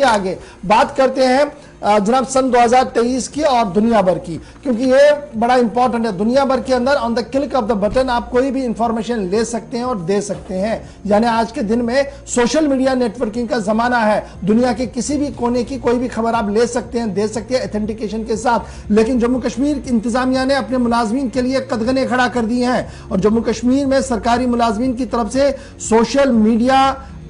आगे बात करते हैं जनाब सन 2023 की और दुनिया भर की, क्योंकि ये बड़ा इंपॉर्टेंट है। दुनिया भर के अंदर on the click of the button आप कोई भी इंफॉर्मेशन ले सकते हैं और दे सकते हैं। यानी आज के दिन में सोशल मीडिया नेटवर्किंग का जमाना है। दुनिया के किसी भी कोने की कोई भी खबर आप ले सकते हैं, दे सकते हैं ऑथेंटिकेशन के साथ। लेकिन जम्मू कश्मीर इंतजामिया ने अपने मुलाजमीन के लिए कदगने खड़ा कर दिए हैं और जम्मू कश्मीर में सरकारी मुलाजमीन की तरफ से सोशल मीडिया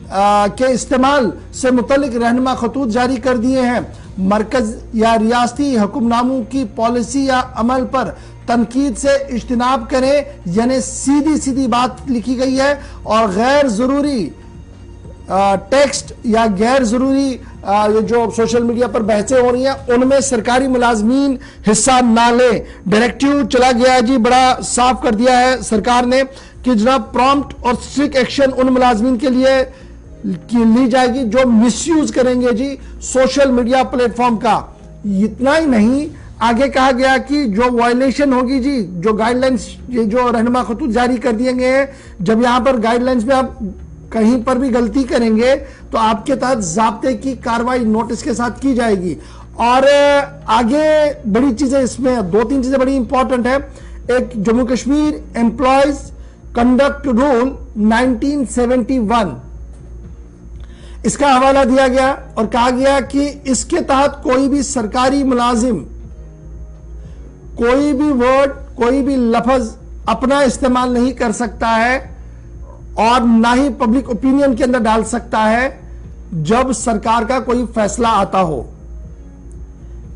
के इस्तेमाल से मुतल्लिक रहनुमा खतूत जारी कर दिए हैं। मरकज या रियासती हुक्मनामों की पॉलिसी या अमल पर तनकीद से इज्तिनाब करें, यानी सीधी सीधी बात लिखी गई है। और गैर जरूरी टेक्स्ट या गैर जरूरी ये जो सोशल मीडिया पर बहसें हो रही हैं उनमें सरकारी मुलाजमीन हिस्सा ना लें। डायरेक्टिव चला गया है जी, बड़ा साफ कर दिया है सरकार ने कि जनाब प्रॉम्प्ट और स्ट्रिक्ट एक्शन उन मुलाजमीन के लिए ली जाएगी जो मिसयूज करेंगे जी सोशल मीडिया प्लेटफॉर्म का। इतना ही नहीं, आगे कहा गया कि जो वायलेशन होगी जी, जो गाइडलाइंस जो रहनुमा खतूत जारी कर दिए गए हैं, जब यहां पर गाइडलाइंस में आप कहीं पर भी गलती करेंगे तो आपके तहत ज़ाब्ते की कार्रवाई नोटिस के साथ की जाएगी। और आगे बड़ी चीजें इसमें 2-3 चीजें बड़ी इंपॉर्टेंट है। एक Jammu Kashmir employees conduct rule 1971, इसका हवाला दिया गया और कहा गया कि इसके तहत कोई भी सरकारी मुलाजिम कोई भी वर्ड, कोई भी लफ्ज अपना इस्तेमाल नहीं कर सकता है और ना ही पब्लिक ओपिनियन के अंदर डाल सकता है जब सरकार का कोई फैसला आता हो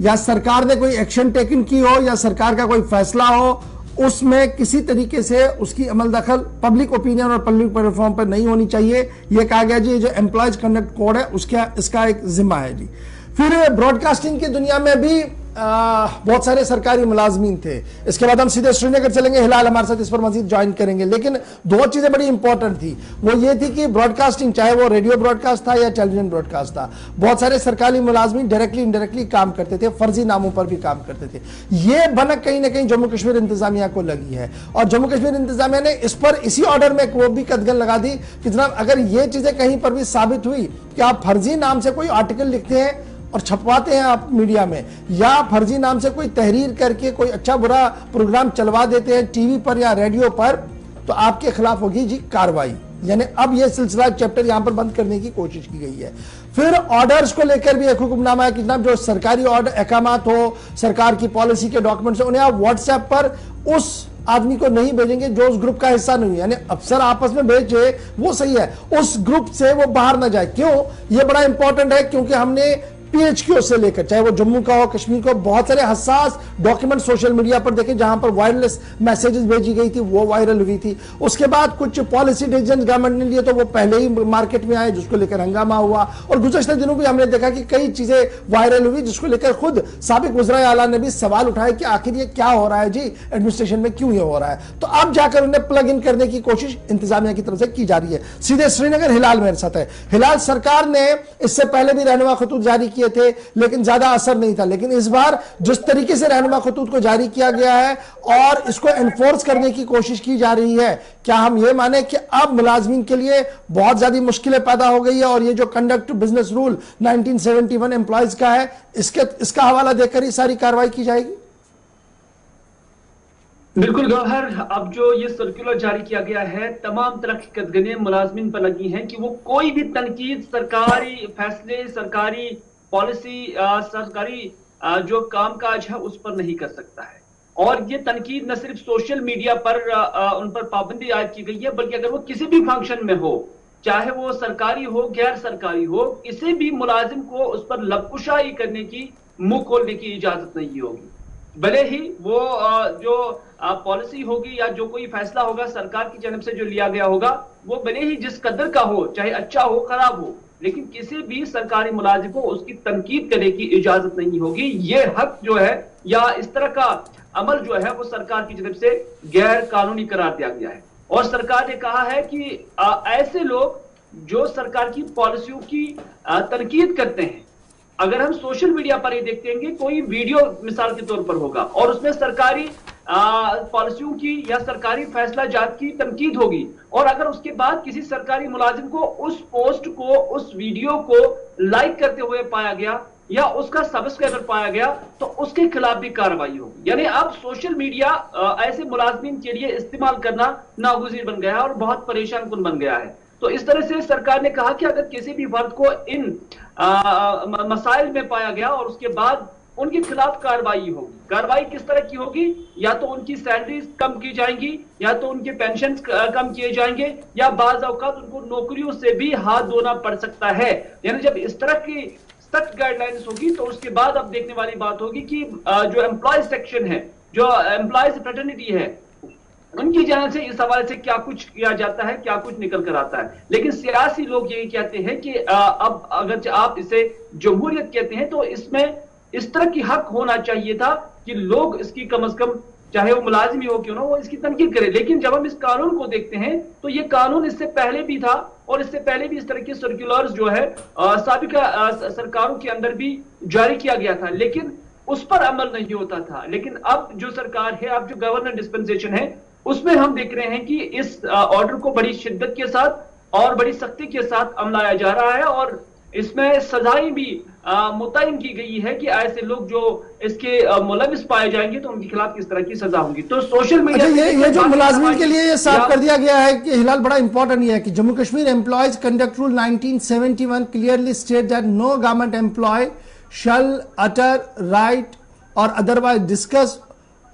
या सरकार ने कोई एक्शन टेकन की हो या सरकार का कोई फैसला हो, उसमें किसी तरीके से उसकी अमल दखल पब्लिक ओपिनियन और पब्लिक प्लेटफॉर्म पर नहीं होनी चाहिए। यह कहा गया जी, जो एम्प्लॉयज कंडक्ट कोड है इसका एक जिम्मा है जी। फिर ब्रॉडकास्टिंग की दुनिया में भी बहुत सारे सरकारी मुलाजमीन थे। इसके बाद हम सीधे श्रीनगर चलेंगे, हिलाल हमारे साथ इस पर मजीद ज्वाइन करेंगे। लेकिन 2 चीजें बड़ी इंपॉर्टेंट थी, वो ये थी कि ब्रॉडकास्टिंग, चाहे वो रेडियो ब्रॉडकास्ट था या टेलीविजन ब्रॉडकास्ट था, बहुत सारे सरकारी मुलाजमीन डायरेक्टली इनडायरेक्टली काम करते थे, फर्जी नामों पर भी काम करते थे। ये भनक कहीं ना कहीं जम्मू कश्मीर इंतजामिया को लगी है और जम्मू कश्मीर इंतजामिया ने इस पर इसी ऑर्डर में वो भी कदगन लगा दी कि जनाब अगर ये चीजें कहीं पर भी साबित हुई कि आप फर्जी नाम से कोई आर्टिकल लिखते हैं और छपवाते हैं आप मीडिया में, या फर्जी नाम से कोई तहरीर करके कोई अच्छा बुरा प्रोग्राम चलवा देते हैं टीवी पर या रेडियो पर, तो आपके खिलाफ होगी जी कार्रवाई। यानी अब यह सिलसिला चैप्टर यहां पर बंद करने की कोशिश की गई है। फिर ऑर्डर्स को लेकर भी एक हुक्मनामा है कि जनाब जो सरकारी ऑर्डर अहकामात हो, सरकार की पॉलिसी के डॉक्यूमेंट्स, उन्हें आप व्हाट्सएप पर उस आदमी को नहीं भेजेंगे जो उस ग्रुप का हिस्सा नहीं है। यानी अफसर आपस में भेजे वो सही है, उस ग्रुप से वो बाहर ना जाए। क्यों ये बड़ा इंपॉर्टेंट है? क्योंकि हमने पीएचक्यू से लेकर चाहे वो जम्मू का हो, कश्मीर का हो, बहुत सारे हसास डॉक्यूमेंट सोशल मीडिया पर देखे जहां पर वायरलेस मैसेजेस भेजी गई थी, वो वायरल हुई थी। उसके बाद कुछ पॉलिसी डिसीजन गवर्नमेंट ने लिए तो वो पहले ही मार्केट में आए, जिसको लेकर हंगामा हुआ। और गुज़श्ता दिनों भी हमने देखा कि कई चीजें वायरल हुई जिसको लेकर खुद साबिक वज़ीर आला ने भी सवाल उठाए कि आखिर ये क्या हो रहा है जी, एडमिनिस्ट्रेशन में क्यों ये हो रहा है। तो अब जाकर उन्हें प्लग इन करने की कोशिश इंतजामिया की तरफ से की जा रही है। सीधे श्रीनगर, हिलाल मेरे साथ है। हिलाल, सरकार ने इससे पहले भी रहनुमा खतूत जारी किए थे लेकिन ज्यादा असर नहीं था, लेकिन इस बार जिस तरीके से रहनुमा खतूत को जारी किया गया है और इसको एनफोर्स करने की कोशिश की जा रही है, क्या हम ये माने कि अब मुलाजमीन के लिए बहुत ज्यादा मुश्किलें पैदा हो गई है और ये जो कंडक्ट बिजनेस रूल 1971 एम्प्लॉयज का है, इसका हवाला देकर ही सारी कार्रवाई की जाएगी? बिल्कुल गौहर, अब जो ये सर्कुलर जारी किया गया है, तमाम तरह की कदगने मुलाजमीन पर लगी हैं कि वो कोई भी तनकीद सरकारी फैसले, सरकारी पॉलिसी, सरकारी जो कामकाज है उस पर नहीं कर सकता है। और ये तनकीद न सिर्फ सोशल मीडिया पर उन पर पाबंदी आयद की गई है, बल्कि अगर वो किसी भी फंक्शन में हो, चाहे वो सरकारी हो गैर सरकारी हो, किसी भी मुलाजिम को उस पर लबकुशाई करने की, मुंह खोलने की इजाजत नहीं होगी। भले ही वो जो पॉलिसी होगी या जो कोई फैसला होगा सरकार की जानब से जो लिया गया होगा, वो भले ही जिस कदर का हो, चाहे अच्छा हो खराब हो, लेकिन किसी भी सरकारी मुलाजिम को उसकी तनकीद करने की इजाजत नहीं होगी। ये हक जो है या इस तरह का अमल जो है वो सरकार की जानब से गैर कानूनी करार दिया गया है। और सरकार ने कहा है कि ऐसे लोग जो सरकार की पॉलिसियों की तनकीद करते हैं अगर हम सोशल मीडिया पर ही देखते हैं, कोई वीडियो मिसाल के तौर पर होगा और उसमें सरकारी पॉलिसियों की या सरकारी फैसला जात की तनकीद होगी, और अगर उसके बाद किसी सरकारी मुलाजिम को उस पोस्ट को, उस वीडियो को लाइक करते हुए पाया गया या उसका सब्सक्राइबर पाया गया, तो उसके खिलाफ भी कार्रवाई होगी। यानी अब सोशल मीडिया ऐसे मुलाजिमीन के लिए इस्तेमाल करना नागुज़ीर बन गया है और बहुत परेशान कुन बन गया है। तो इस तरह से सरकार ने कहा कि अगर किसी भी वर्ग को इन मसाइल में पाया गया और उसके बाद उनके खिलाफ कार्रवाई होगी। कार्रवाई किस तरह की होगी? या तो उनकी सैलरीज कम की जाएंगी, या तो उनके पेंशन कम किए जाएंगे, या बाज़ औक़ात उनको नौकरियों से भी हाथ धोना पड़ सकता है। यानी जब इस तरह की सख्त गाइडलाइंस होगी तो उसके बाद अब देखने वाली बात होगी कि जो एम्प्लॉय सेक्शन है, जो एम्प्लॉयज फ्रेटर्निटी है, उनकी जान से इस हवाले से क्या कुछ किया जाता है, क्या कुछ निकल कर आता है। लेकिन सियासी लोग यही कहते हैं कि अब अगर आप इसे जमहूरियत कहते हैं तो इसमें इस तरह की हक होना चाहिए था कि लोग इसकी कम से कम, चाहे वो मुलाजिम ही हो क्यों ना, वो इसकी तनकीद करे। लेकिन जब हम इस कानून को देखते हैं तो ये कानून इससे पहले भी था और इससे पहले भी इस तरह के सर्कुलर्स जो है साबिका सरकारों के अंदर भी जारी किया गया था, लेकिन उस पर अमल नहीं होता था। लेकिन अब जो सरकार है, अब जो गवर्नर डिस्पेंसेशन है, उसमें हम देख रहे हैं कि इस ऑर्डर को बड़ी शिद्दत के साथ और बड़ी सख्ती के साथ अमलाया जा रहा है और इसमें सजाएं भी मुतयन की गई है कि ऐसे लोग जो इसके मुलविस पाए जाएंगे तो उनके खिलाफ किस तरह की सजा होगी। तो सोशल मीडिया ये जो मुलाजमीन के लिए ये साफ कर दिया गया है कि हिलाल, बड़ा इंपॉर्टेंट ये है कि Jammu Kashmir employees conduct rule 1971 clearly state that no government employee shall utter write or otherwise discuss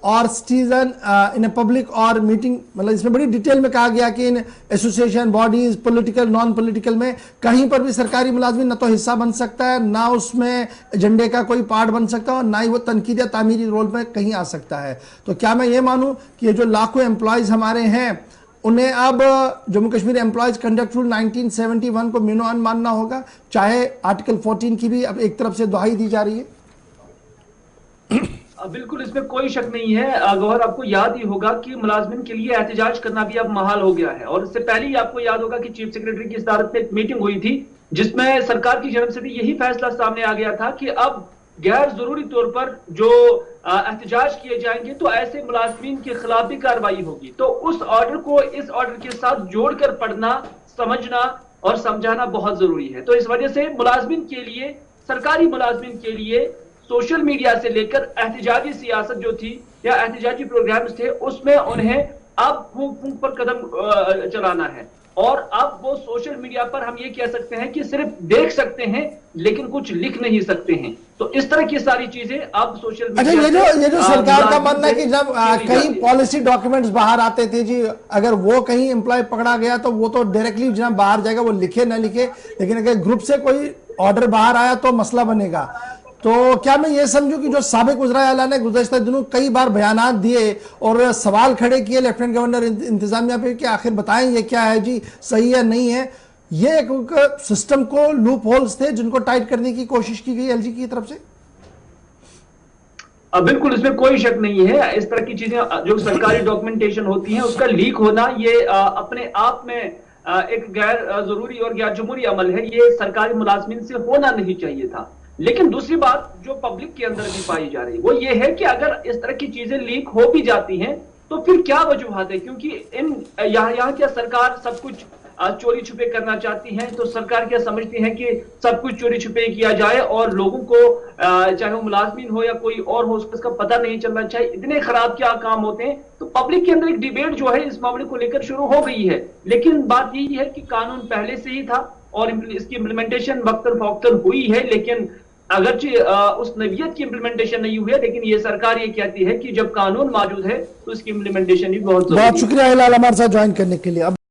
or citizen in a public or meeting, मतलब इसमें बड़ी डिटेल में कहा गया कि इन association, bodies, political, non political में कहीं पर भी सरकारी मुलाजमिन न तो हिस्सा बन सकता है, ना उसमें एजेंडे का कोई पार्ट बन सकता है और ना ही वो तनकीद या तामीरी रोल में कहीं आ सकता है। तो क्या मैं ये मानूं कि ये जो लाखों एम्प्लॉयज़ हमारे हैं उन्हें अब Jammu Kashmir employees conduct rule 1971 को मिनोअन मानना होगा, चाहे आर्टिकल 14 की भी अब एक तरफ से दुहाई दी जा रही है? बिल्कुल, इसमें कोई शक नहीं है। गौहर, आपको याद ही होगा कि मुलाजमिन के लिए एहतजाज करना भी अब महाल हो गया है और इससे पहले ही आपको याद होगा कि चीफ सेक्रेटरी की सदारत में एक मीटिंग हुई थी जिसमें सरकार की जानब से भी यही फैसला सामने आ गया था कि अब गैर जरूरी तौर पर जो एहतजाज किए जाएंगे तो ऐसे मुलाजमिन के खिलाफ भी कार्रवाई होगी। तो उस ऑर्डर को इस ऑर्डर के साथ जोड़कर पढ़ना, समझना और समझाना बहुत जरूरी है। तो इस वजह से मुलाजमिन के लिए, सरकारी मुलाजमिन के लिए सोशल मीडिया से लेकर एहतजाजी सियासत जो थी या एहतजाजी प्रोग्राम्स थे, उसमें उन्हें अब फूंक फूंक पर कदम चलाना है और अब वो सोशल मीडिया पर हम ये कह सकते हैं कि सिर्फ देख सकते हैं लेकिन कुछ लिख नहीं सकते हैं। तो इस तरह की सारी चीजें अब सोशल मीडिया ये जो सरकार का मानना है कि जब कई पॉलिसी डॉक्यूमेंट्स बाहर आते थे जी, अगर वो कहीं एम्प्लॉय पकड़ा गया तो वो तो डायरेक्टली जब बाहर जाएगा, वो लिखे ना लिखे, लेकिन अगर ग्रुप से कोई ऑर्डर बाहर आया तो मसला बनेगा। तो क्या मैं ये समझूं कि जो साबिक वज़ीर आला ने गुज़श्ता दिनों कई बार बयानात दिए और सवाल खड़े किए लेफ्टिनेंट गवर्नर इंतजामिया पे कि आखिर बताएं ये क्या है जी, सही है नहीं है, ये एक सिस्टम को लूप होल्स थे जिनको टाइट करने की कोशिश की गई एलजी की तरफ से? बिल्कुल, इसमें कोई शक नहीं है। इस तरह की चीजें जो सरकारी डॉक्यूमेंटेशन होती है उसका लीक होना ये अपने आप में एक गैर जरूरी और गैर जमहूरी अमल है। ये सरकारी मुलाजमिन से होना नहीं चाहिए था। लेकिन दूसरी बात जो पब्लिक के अंदर भी पाई जा रही है वो ये है कि अगर इस तरह की चीजें लीक हो भी जाती हैं तो फिर क्या वजूहत है, क्योंकि यहाँ क्या सरकार सब कुछ चोरी छुपे करना चाहती है? तो सरकार क्या समझती है कि सब कुछ चोरी छुपे किया जाए और लोगों को चाहे वो मुलाजमीन हो या कोई और हो उसका पता नहीं चलना चाहिए? इतने खराब क्या काम होते हैं? तो पब्लिक के अंदर एक डिबेट जो है इस मामले को लेकर शुरू हो गई है। लेकिन बात यही है कि कानून पहले से ही था और इसकी इम्प्लीमेंटेशन वक्तन फौक्तन हुई है, लेकिन अगरचे उस नवीयत की इम्प्लीमेंटेशन नहीं हुई है। लेकिन ये सरकार ये कहती है कि जब कानून मौजूद है तो उसकी इम्प्लीमेंटेशन भी बहुत शुक्रिया हिलाल हमारे साथ ज्वाइन करने के लिए। अब